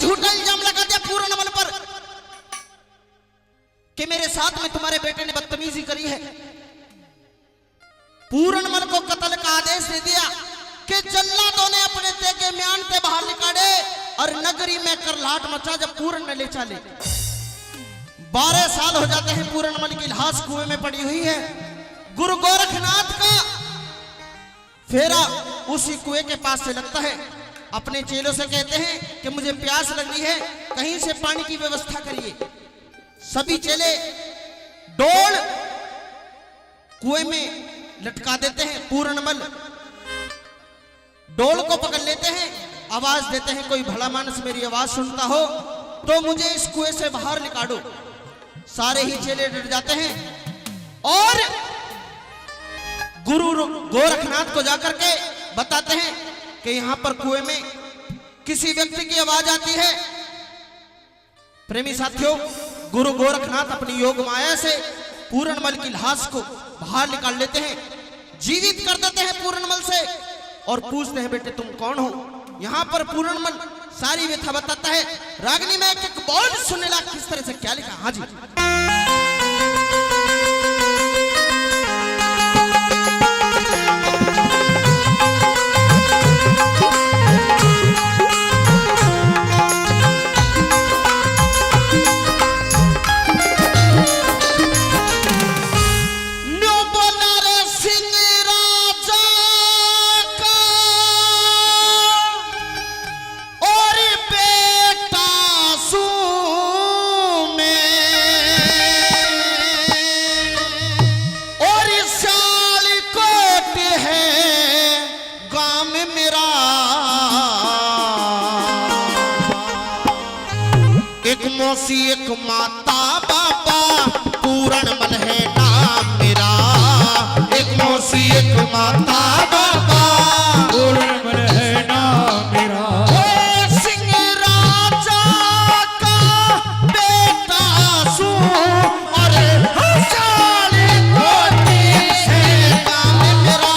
झूठा इल्जाम लगा दिया पूर्णमल पर कि मेरे साथ में तुम्हारे बेटे ने बदतमीजी करी है। पूर्णमल को कत्ल का आदेश दे दिया कि जल्लादों ने अपने तेगे म्यान से बाहर निकाले और नगरी में करलाहट मचा। जब पूर्ण ने ले चले 12 साल हो जाते हैं, पूर्णमल की लाश कुएं में पड़ी हुई है। गुरु गोरखनाथ का फेरा उसी कुएं के पास से लगता है। अपने चेलों से कहते हैं कि मुझे प्यास लग रही है, कहीं से पानी की व्यवस्था करिए। सभी चेले डोल कुएं में लटका देते हैं। पूर्णमल डोल को पकड़ लेते हैं, आवाज देते हैं कोई भला मानस मेरी आवाज सुनता हो तो मुझे इस कुएं से बाहर निकालो। सारे ही चेले डर जाते हैं और गुरु गोरखनाथ को जाकर के बताते हैं कि यहां पर कुएं में किसी व्यक्ति की आवाज आती है। प्रेमी साथियों, गुरु गोरखनाथ अपनी योग माया से पूर्णमल की लाश को बाहर निकाल लेते हैं, जीवित कर देते हैं पूर्णमल से और पूछते हैं बेटे तुम कौन हो। यहां पर पूर्णमल सारी व्यथा बताता है। रागनी में एक बोल सुनने लगा किस तरह से क्या लिखा। हाँ जी, एक माता बाबा पूर्णमल है नाम मेरा। एक मौसी एक माता बाबा पूर्णमल है नाम मेरा। सिंह राजा का बेटा सू और हंसाले कोटी से नाम मेरा।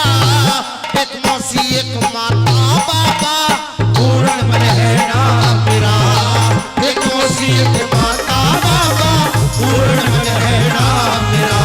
एक मौसी एक माता बाबा पूर्णमल है नाम मेरा। एक मौसी एक माता बाबा पूर्णमल है नाम मेरा।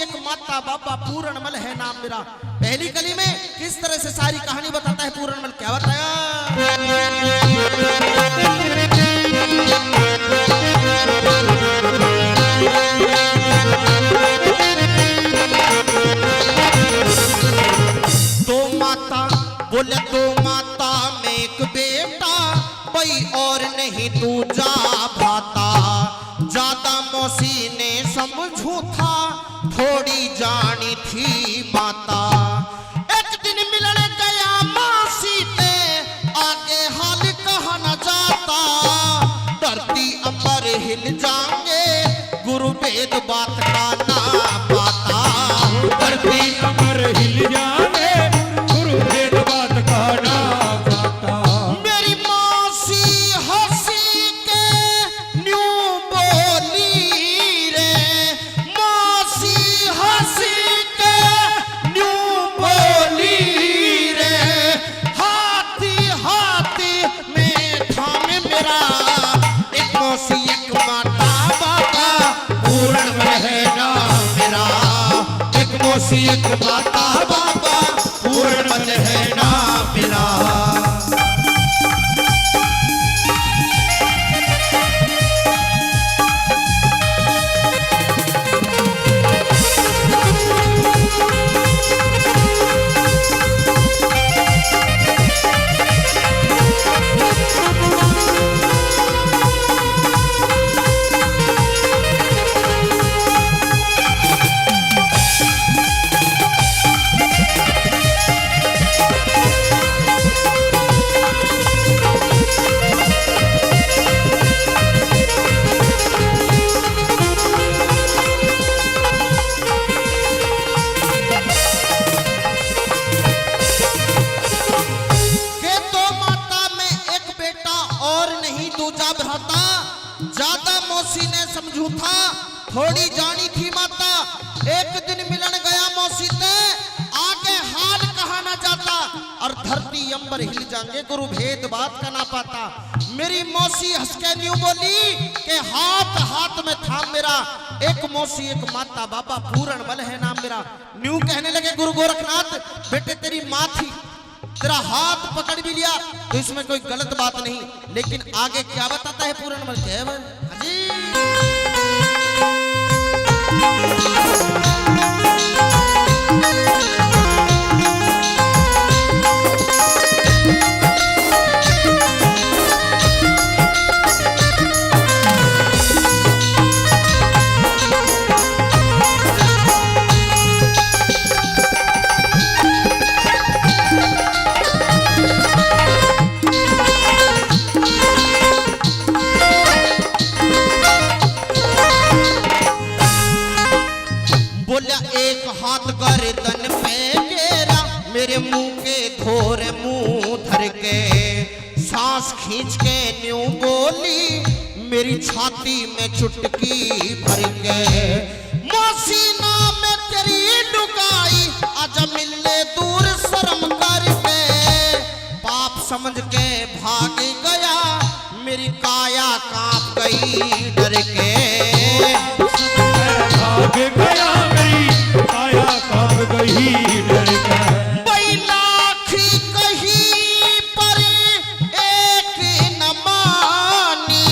एक माता बाबा पूर्णमल है नाम मेरा। पहली कली में किस तरह से सारी कहानी बताता है पूर्णमल, क्या बताया। दो माता बोले, दो माता में एक बेटा, कोई और नहीं तू जा भाता। ज्यादा मौसी ने समझू था, थोड़ी जानी थी माता। एक दिन मिलने गया मासी ते, आगे हाल कहा न जाता। धरती अंबर हिल जाएंगे, गुरु वेद बात का ना पाता। धरती अंबर हिल जाएंगे, गुरु वेद बात का ना पाता। मेरी मासी हंसी के न्यू बोली रे, मासी हंसी के न्यू बोली रे। हाथी हाथी में थामे मेरा। एक मौसी एक माता बाबा पूर्णमल है नाम मेरा। एक मौसी एक माता बाबा पूर्णमल है नाम मेरा। और नहीं दूजा भ्राता, ज्यादा मौसी ने समझू था, थोड़ी जानी थी माता। एक दिन मिलन गया मौसी से, आगे हाल कहा ना जाता, और धरती अंबर हिल जाएंगे गुरु भेद बात का ना पाता। मेरी मौसी हंस के न्यू बोली कि हाथ हाथ में था मेरा, एक मौसी एक माता, बाबा पूरण बल है नाम मेरा। न्यू कहने लगे गुरु गोरखनाथ, बेटे तेरी माँ थी, तेरा हाथ पकड़ भी लिया तो इसमें कोई गलत बात नहीं, लेकिन आगे क्या बताता है पूरण बल? एक हाथ गर्दन पे घेरा, मेरे मुंह के धोर मुंह धर के, सांस खींच के न्यू बोली, मेरी छाती में चुटकी भर के, मौसी नाम में तेरी लुगाई, आजा मिलने दूर शर्म करके, पाप समझ के भाग गया, मेरी काया कांप गई डर के, भाग गया मेरी काया कांप गई डर के। लाखी कहीं पर एक न मानी,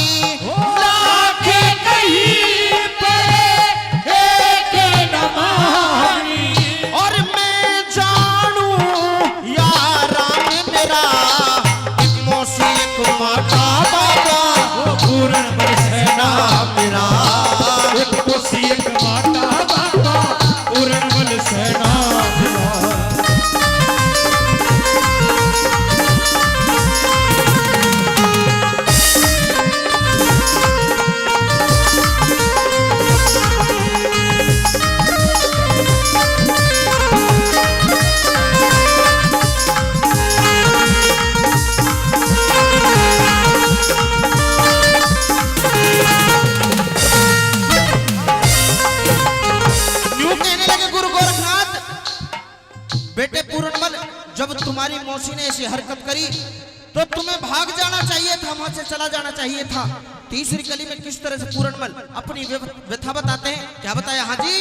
लाखी कहीं पर एक न मानी, और मैं जानू यारा मेरा, एक मौसी एक माता बाबा, वो पूरण बल सेना मेरा, एक मौसी एक माता बाबा, पूरण बल सेना मेरा। बेटे पूरणमल, जब तुम्हारी मौसी ने ऐसी हरकत करी तो तुम्हें भाग जाना चाहिए था, वहां से चला जाना चाहिए था। तीसरी कली में किस तरह से पूरणमल अपनी व्यथा बताते हैं, क्या बताया? हाँ जी,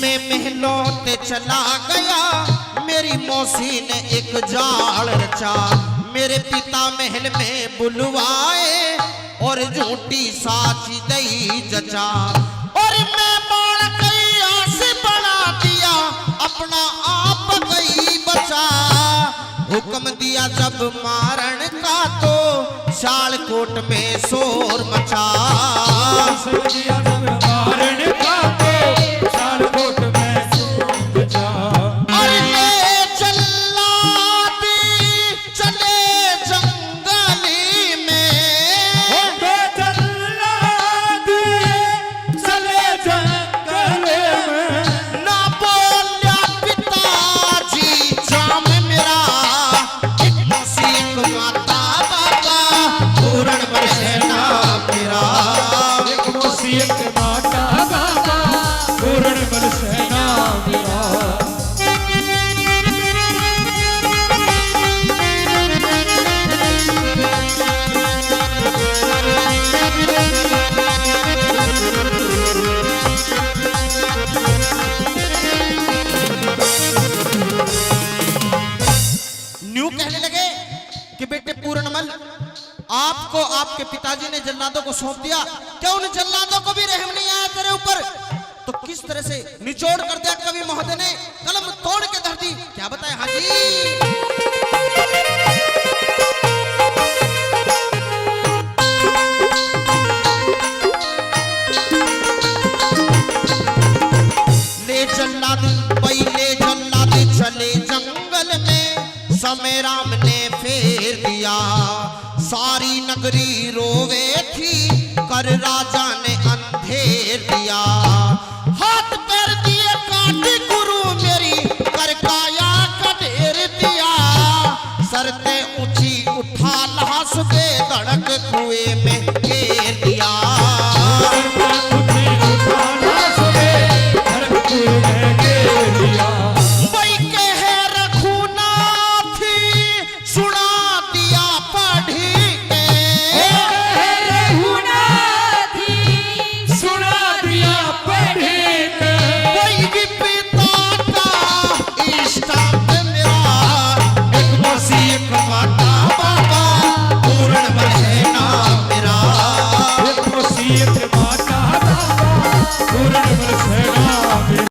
मैं महलों ते चला गया, मेरी मौसी ने एक जाल रचा, मेरे पिता महल में बुलवाए, और झूठी साची दई जचा, और मैं बाण गई आस बना दिया, अपना आप गई बचा, हुक्म दिया जब मारण का तो शालकोट में शोर मचा, दिया जब मारण का तो शालकोट में शोर मचा। आपको आपके पिताजी ने जल्लादों को सौंप दिया, क्या उन जल्लादों को भी रहम नहीं आया तेरे ऊपर? तो किस तरह से निचोड़ कर दिया कवि महोदय ने, कलम तोड़ के धर दी, क्या बताए? हाँ जी, पहले जल्लाद चले जंगल में, समय राम ने फेर दिया, सारी नगरी रोवे थी पर राजा ने अंधेर दिया।